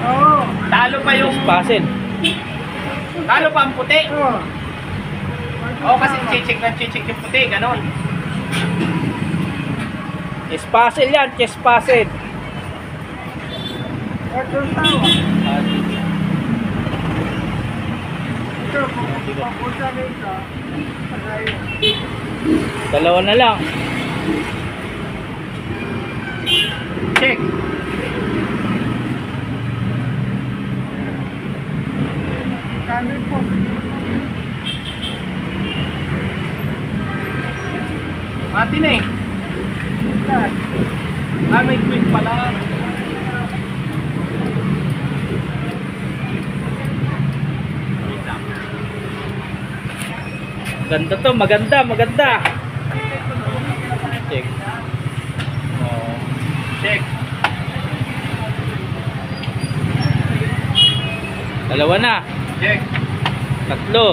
Oo. Talo pa yung... Puzzle. Talo pa ang puti. Oo. Oo, kasi chichik yung puti, ganon. Chess puzzle yan, chess puzzle. Ito ang tawa. Ito, kung papunta rito, pagayon. Dalawa na lang. Check. Kami po. Mati na eh. Lahat. Ah, may queen pala. Ganda to, maganda, maganda. Check. Oh. Check. Dalawa na. Check. Tatlo.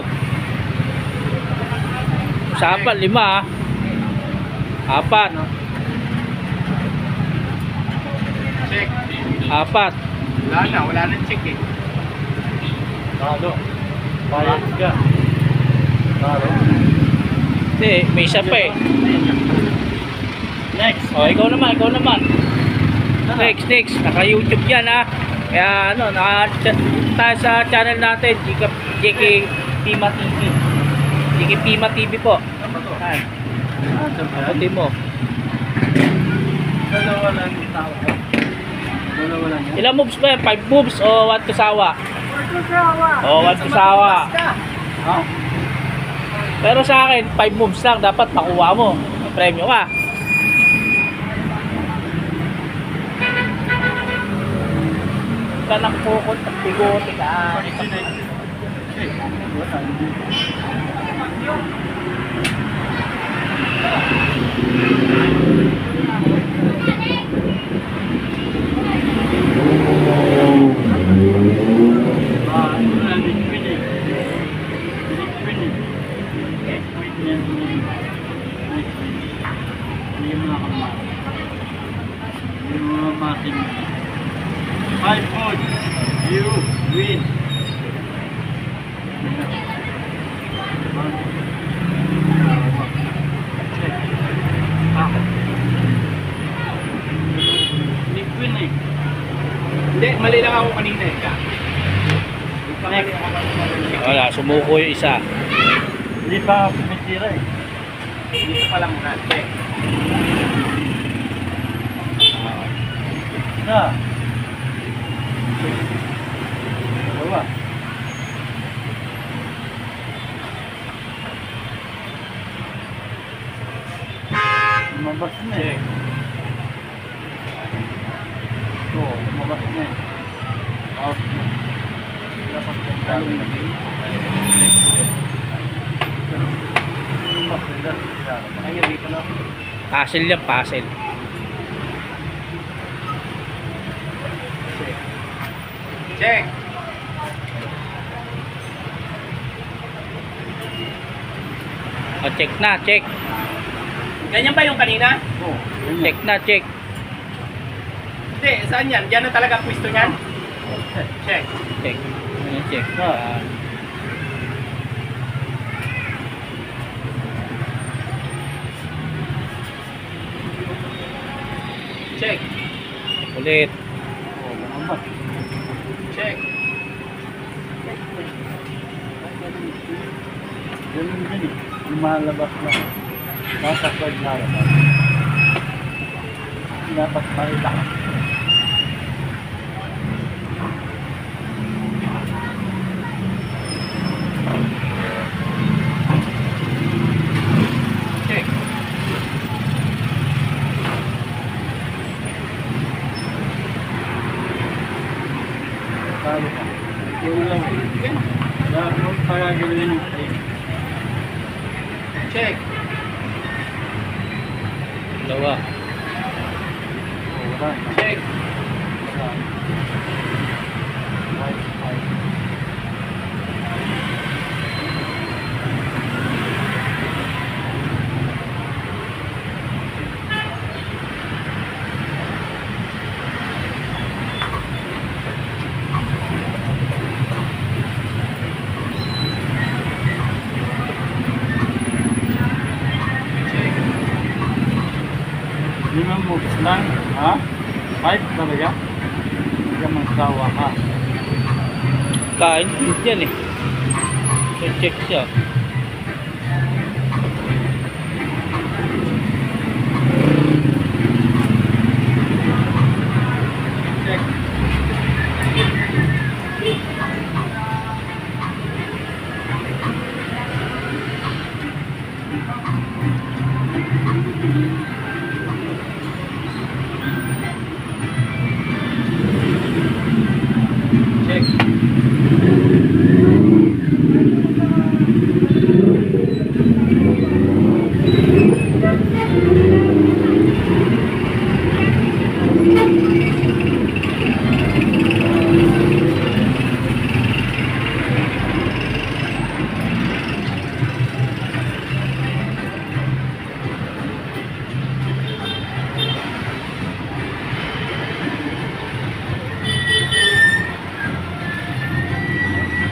Sa apat, 5 ah. 4. Check. 4. Wala na check eh. Talo. Bayad ka. Talo. Hindi, may isa pa eh. Next. Oh, ikaw naman. Next. Naka-YouTube yan ha. Kaya ano, tayo sa channel natin, JK Pima TV. JK Pima TV po. Yan. Pati mo. Dalawa lang yung tao. Dalawa lang yan. Ilang moves ba yan? 5 moves o 1 to sawa? Ito tawa. O 1 to sawa. Ha? Pero sa akin, 5 moves lang. Dapat makuha mo. May premyo ka. Ka ng pukot at bigote ka. Five points. You win. Win eh. Hindi, mali lang ako kanina eh. Next. Wala, sumuko yung isa. Hindi pa pumitira eh. Dito pa lang muna. Check. Isa. Dalawa. Lumabas na eh. Ito, lumabas na eh. Out na. Dapat yung dami na eh. Ayun, dito na. Puzzle yan, puzzle. Check. O, check na, check. Ganyan ba yung kanina? Oh, Check na, check. Hindi, saan yan? Yan na talaga ang pwesto niyan? Check. Check. Ano, check. Ah. Check. Ulit. Oh, lumabas. Check. Ganun din eh. Lumalabas na. Nasa card na labas. Dapat makita ka. Check. Talo ka. Yung lang eh. Dapat pagagawin yung play. Check. Dalawa. Oh, wala. Check. Wala. White, white. Nang, ha? 5 talaga? Hindi ka magsawa ka. Kain food yan eh. So check siya. Check. Check.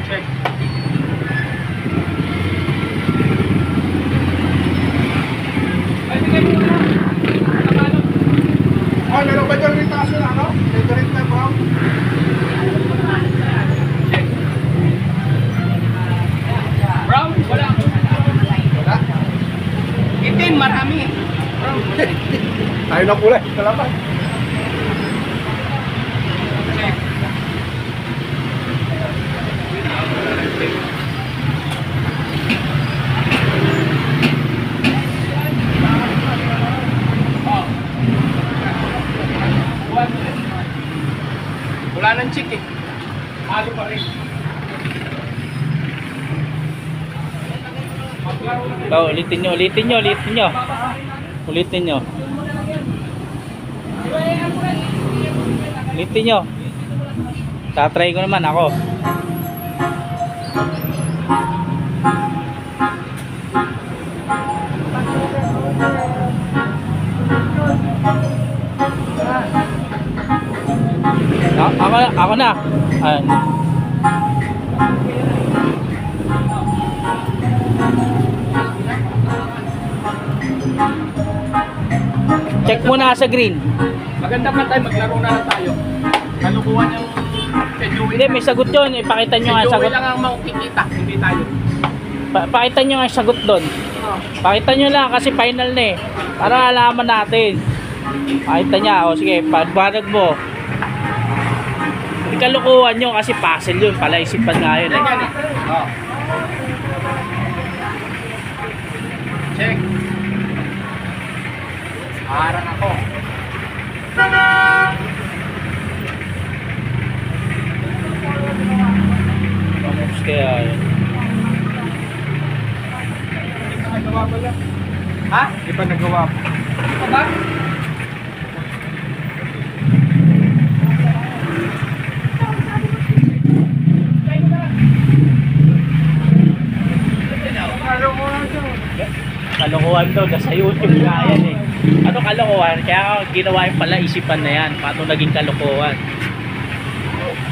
Check. Ay, tingnan mo na. Nakalo. Oh, meron ba dyan rin taso na, ano? May direct na brown? Check. Brown, wala. Wala. Itim, marami. Brown. Tayo na pula. Salamat. Check. Oh. Wala nang chick eh. Halo pa rin. Oh, ulitin nyo. Ulitin nyo. Tatry ko naman ako. Ako na. Ayan. Check muna sa green. Maganda pa tayo, maglaro na lang tayo. Kalukuhan yung si Joey. Hindi, may sagot yun. Ipakita Si nyo nga ang Joey sagot. lang ang makikita, hindi tayo. Pakita nyo nga ang sagot doon. Pakita nyo lang kasi final na eh. Para alaman natin. Pakita niya. O sige, pagbanag mo. Ikalukuhan nyo kasi puzzle yun. Palaisipan nga yun. Ganyan eh. Oh. Check. Harang ako. Tapos kaya yun. Nagawa ba lang? Ha? Di ba nagawa pa? Ito ba? Kalokohan daw, nasa YouTube nga yan eh. Ano kalokohan? Kaya ginawa yung pala isipan na yan. Paano naging kalokohan?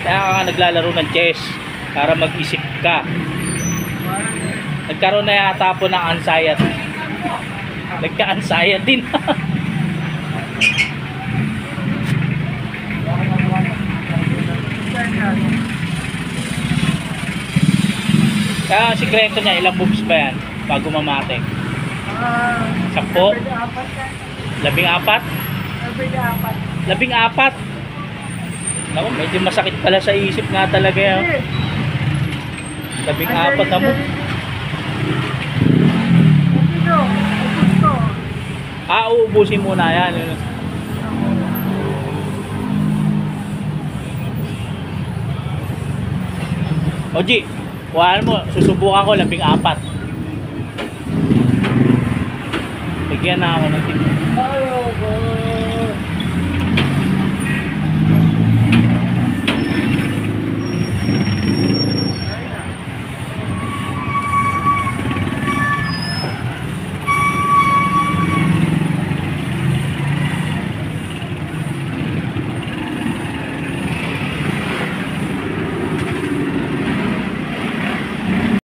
Kaya ka naglalaro ng chess para mag-isip ka. Nagkaroon na yata po ng anxiety. Nagka-anxiety din. Kaya ang sikreto niya, ilang moves ba yan bago mamatek? 10? 14? 14? Naku, medyo masakit pala sa isip nga talaga yan. 14 na mo. Uubusin muna yan. Oji, kuhaan mo, susubukan ko 14. Bigyan na ako ng tip.